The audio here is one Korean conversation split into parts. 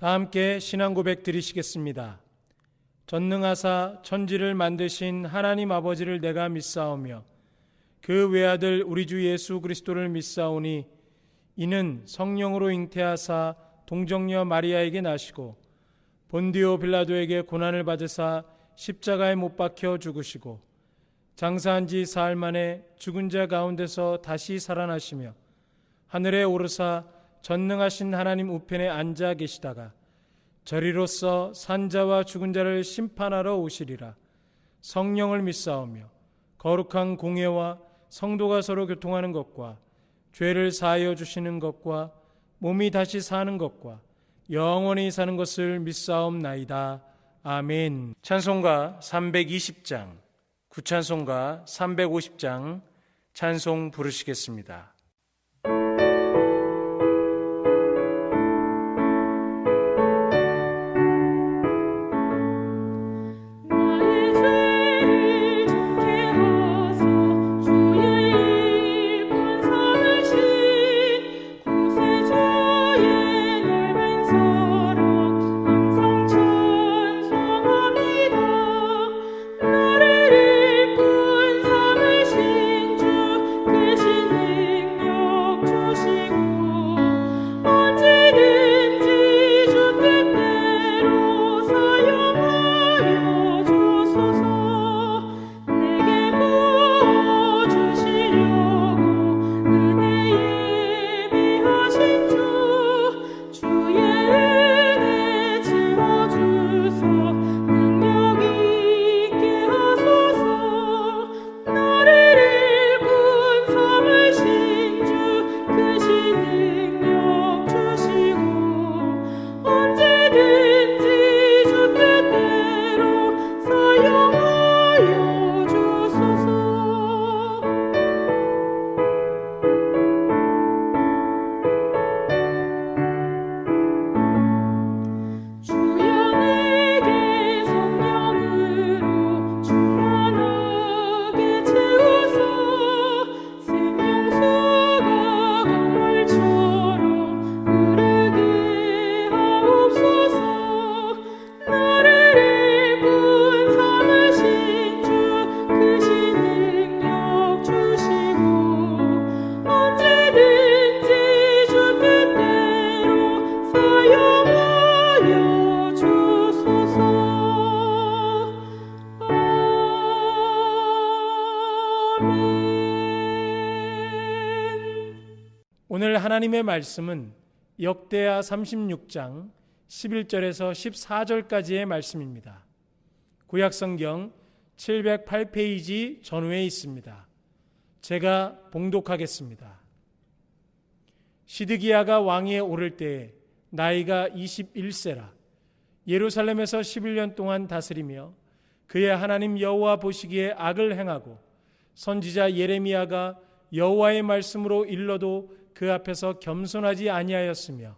다 함께 신앙 고백 드리시겠습니다. 전능하사 천지를 만드신 하나님 아버지를 내가 믿사오며 그 외아들 우리 주 예수 그리스도를 믿사오니 이는 성령으로 잉태하사 동정녀 마리아에게 나시고 본디오 빌라도에게 고난을 받으사 십자가에 못 박혀 죽으시고 장사한 지 사흘 만에 죽은 자 가운데서 다시 살아나시며 하늘에 오르사 전능하신 하나님 우편에 앉아 계시다가 저리로서 산자와 죽은 자를 심판하러 오시리라. 성령을 믿사오며 거룩한 공예와 성도가 서로 교통하는 것과 죄를 사하여 주시는 것과 몸이 다시 사는 것과 영원히 사는 것을 믿사옵나이다. 아멘. 찬송가 320장, 구찬송가 350장 찬송 부르시겠습니다. 오늘 하나님의 말씀은 역대하 36장 11절에서 14절까지의 말씀입니다. 구약성경 708페이지 전후에 있습니다. 제가 봉독하겠습니다. 시드기야가 왕위에 오를 때에 나이가 21세라 예루살렘에서 11년 동안 다스리며 그의 하나님 여호와 보시기에 악을 행하고 선지자 예레미야가 여호와의 말씀으로 일러도 그 앞에서 겸손하지 아니하였으며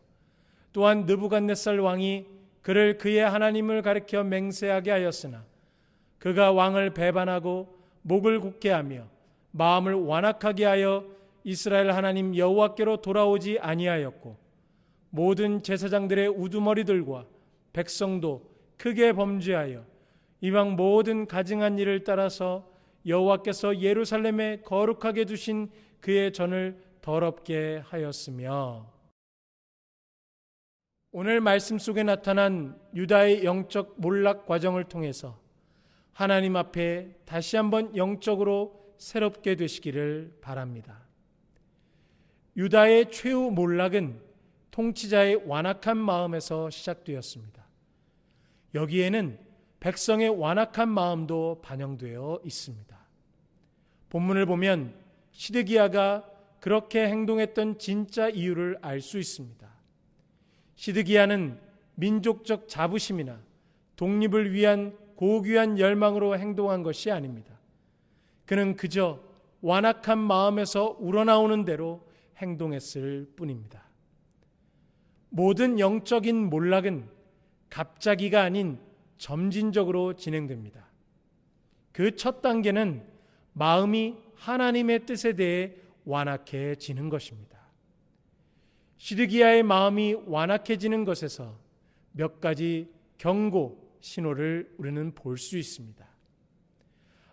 또한 느부갓네살 왕이 그를 그의 하나님을 가리켜 맹세하게 하였으나 그가 왕을 배반하고 목을 굳게 하며 마음을 완악하게 하여 이스라엘 하나님 여호와께로 돌아오지 아니하였고 모든 제사장들의 우두머리들과 백성도 크게 범죄하여 이방 모든 가증한 일을 따라서 여호와께서 예루살렘에 거룩하게 두신 그의 전을 더럽게 하였으며. 오늘 말씀 속에 나타난 유다의 영적 몰락 과정을 통해서 하나님 앞에 다시 한번 영적으로 새롭게 되시기를 바랍니다. 유다의 최후 몰락은 통치자의 완악한 마음에서 시작되었습니다. 여기에는 백성의 완악한 마음도 반영되어 있습니다. 본문을 보면 시드기야가 그렇게 행동했던 진짜 이유를 알 수 있습니다. 시드기야는 민족적 자부심이나 독립을 위한 고귀한 열망으로 행동한 것이 아닙니다. 그는 그저 완악한 마음에서 우러나오는 대로 행동했을 뿐입니다. 모든 영적인 몰락은 갑자기가 아닌 점진적으로 진행됩니다. 그 첫 단계는 마음이 하나님의 뜻에 대해 완악해지는 것입니다. 시드기야의 마음이 완악해지는 것에서 몇 가지 경고 신호를 우리는 볼 수 있습니다.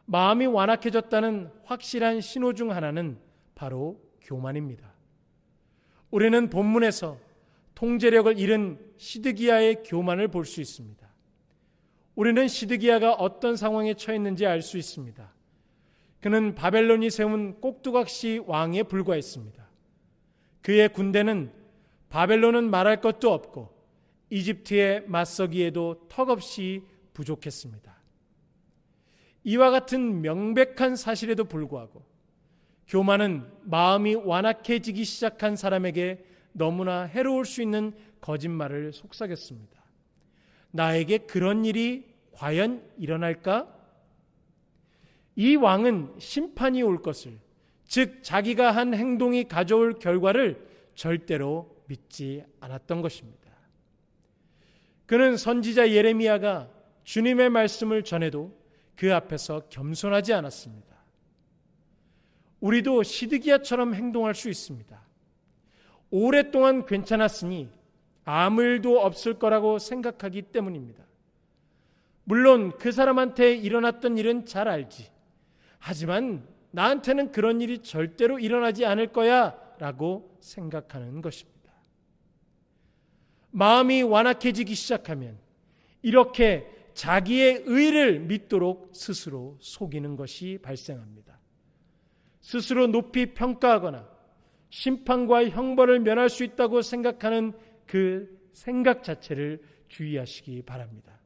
마음이 완악해졌다는 확실한 신호 중 하나는 바로 교만입니다. 우리는 본문에서 통제력을 잃은 시드기야의 교만을 볼 수 있습니다. 우리는 시드기야가 어떤 상황에 처했는지 알 수 있습니다. 그는 바벨론이 세운 꼭두각시 왕에 불과했습니다. 그의 군대는 바벨론은 말할 것도 없고 이집트에 맞서기에도 턱없이 부족했습니다. 이와 같은 명백한 사실에도 불구하고 교만은 마음이 완악해지기 시작한 사람에게 너무나 해로울 수 있는 거짓말을 속삭였습니다. 나에게 그런 일이 과연 일어날까? 이 왕은 심판이 올 것을, 즉 자기가 한 행동이 가져올 결과를 절대로 믿지 않았던 것입니다. 그는 선지자 예레미야가 주님의 말씀을 전해도 그 앞에서 겸손하지 않았습니다. 우리도 시드기야처럼 행동할 수 있습니다. 오랫동안 괜찮았으니 아무 일도 없을 거라고 생각하기 때문입니다. 물론 그 사람한테 일어났던 일은 잘 알지. 하지만 나한테는 그런 일이 절대로 일어나지 않을 거야 라고 생각하는 것입니다. 마음이 완악해지기 시작하면 이렇게 자기의 의를 믿도록 스스로 속이는 것이 발생합니다. 스스로 높이 평가하거나 심판과 형벌을 면할 수 있다고 생각하는 그 생각 자체를 주의하시기 바랍니다.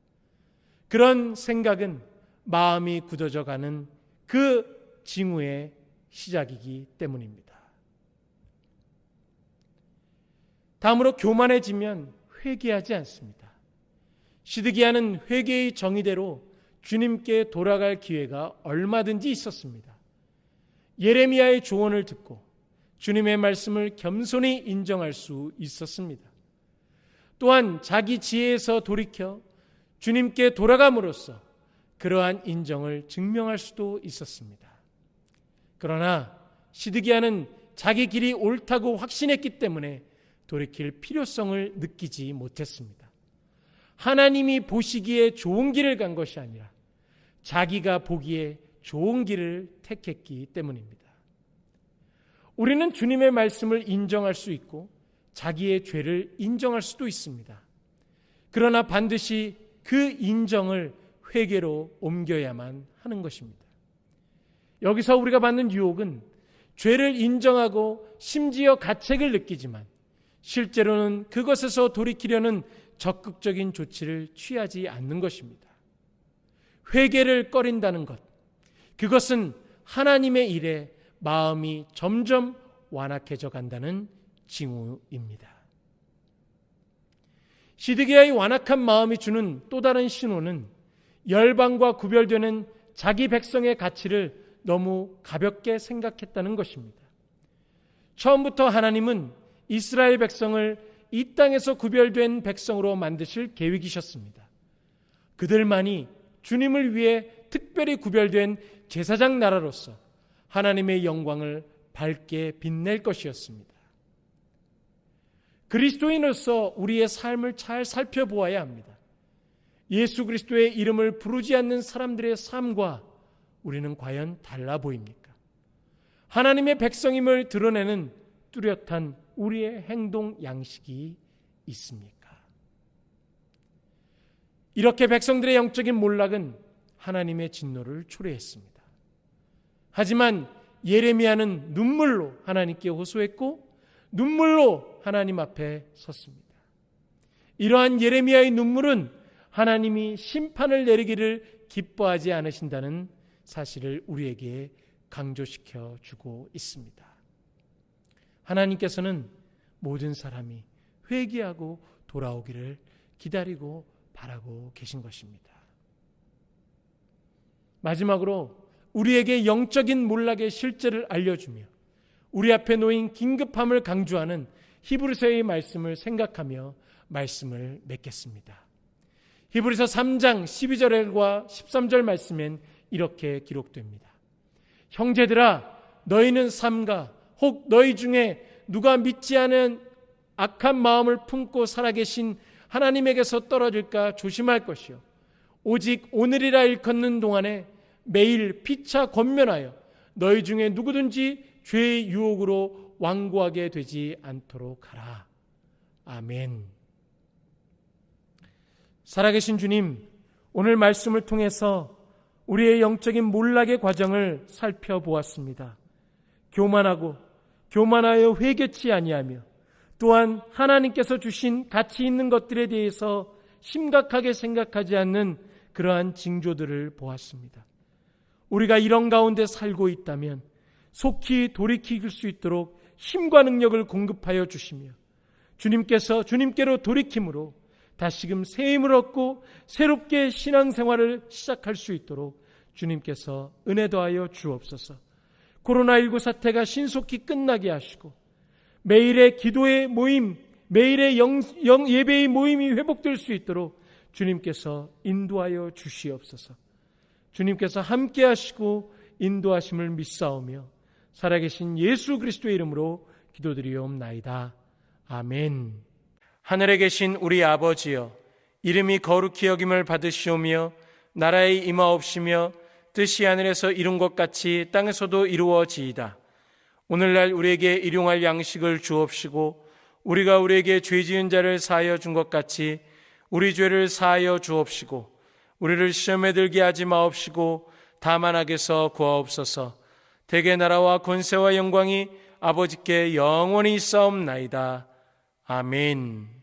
그런 생각은 마음이 굳어져 가는 그 징후의 시작이기 때문입니다. 다음으로 교만해지면 회개하지 않습니다. 시드기야는 회개의 정의대로 주님께 돌아갈 기회가 얼마든지 있었습니다. 예레미야의 조언을 듣고 주님의 말씀을 겸손히 인정할 수 있었습니다. 또한 자기 지혜에서 돌이켜 주님께 돌아감으로써 그러한 인정을 증명할 수도 있었습니다. 그러나 시드기야는 자기 길이 옳다고 확신했기 때문에 돌이킬 필요성을 느끼지 못했습니다. 하나님이 보시기에 좋은 길을 간 것이 아니라 자기가 보기에 좋은 길을 택했기 때문입니다. 우리는 주님의 말씀을 인정할 수 있고 자기의 죄를 인정할 수도 있습니다. 그러나 반드시 그 인정을 회개로 옮겨야만 하는 것입니다. 여기서 우리가 받는 유혹은 죄를 인정하고 심지어 가책을 느끼지만 실제로는 그것에서 돌이키려는 적극적인 조치를 취하지 않는 것입니다. 회개를 꺼린다는 것, 그것은 하나님의 일에 마음이 점점 완악해져 간다는 징후입니다. 시드기야의 완악한 마음이 주는 또 다른 신호는 열방과 구별되는 자기 백성의 가치를 너무 가볍게 생각했다는 것입니다. 처음부터 하나님은 이스라엘 백성을 이 땅에서 구별된 백성으로 만드실 계획이셨습니다. 그들만이 주님을 위해 특별히 구별된 제사장 나라로서 하나님의 영광을 밝게 빛낼 것이었습니다. 그리스도인으로서 우리의 삶을 잘 살펴보아야 합니다. 예수 그리스도의 이름을 부르지 않는 사람들의 삶과 우리는 과연 달라 보입니까? 하나님의 백성임을 드러내는 뚜렷한 우리의 행동 양식이 있습니까? 이렇게 백성들의 영적인 몰락은 하나님의 진노를 초래했습니다. 하지만 예레미야는 눈물로 하나님께 호소했고 눈물로 하나님 앞에 섰습니다. 이러한 예레미야의 눈물은 하나님이 심판을 내리기를 기뻐하지 않으신다는 사실을 우리에게 강조시켜 주고 있습니다. 하나님께서는 모든 사람이 회개하고 돌아오기를 기다리고 바라고 계신 것입니다. 마지막으로 우리에게 영적인 몰락의 실제를 알려주며 우리 앞에 놓인 긴급함을 강조하는 히브리서의 말씀을 생각하며 말씀을 맺겠습니다. 히브리서 3장 12절과 13절 말씀엔 이렇게 기록됩니다. 형제들아, 너희는 삼가 혹 너희 중에 누가 믿지 않은 악한 마음을 품고 살아계신 하나님에게서 떨어질까 조심할 것이요, 오직 오늘이라 일컫는 동안에 매일 피차 권면하여 너희 중에 누구든지 죄의 유혹으로 완고하게 되지 않도록 하라. 아멘. 살아계신 주님, 오늘 말씀을 통해서 우리의 영적인 몰락의 과정을 살펴보았습니다. 교만하여 회개치 아니하며 또한 하나님께서 주신 가치 있는 것들에 대해서 심각하게 생각하지 않는 그러한 징조들을 보았습니다. 우리가 이런 가운데 살고 있다면 속히 돌이킬 수 있도록 힘과 능력을 공급하여 주시며 주님께로 돌이킴으로 다시금 새 힘을 얻고 새롭게 신앙생활을 시작할 수 있도록 주님께서 은혜 더하여 주옵소서. 코로나19 사태가 신속히 끝나게 하시고 매일의 기도의 모임, 매일의 예배의 모임이 회복될 수 있도록 주님께서 인도하여 주시옵소서. 주님께서 함께 하시고 인도하심을 믿사오며 살아계신 예수 그리스도의 이름으로 기도드리옵나이다. 아멘. 하늘에 계신 우리 아버지여, 이름이 거룩히 여김을 받으시오며 나라의 임하옵시며 뜻이 하늘에서 이룬 것 같이 땅에서도 이루어지이다. 오늘날 우리에게 일용할 양식을 주옵시고 우리가 우리에게 죄 지은 자를 사하여 준 것 같이 우리 죄를 사하여 주옵시고 우리를 시험에 들게 하지 마옵시고 다만 악에서 구하옵소서. 대개 나라와 권세와 영광이 아버지께 영원히 있사옵나이다. 아멘.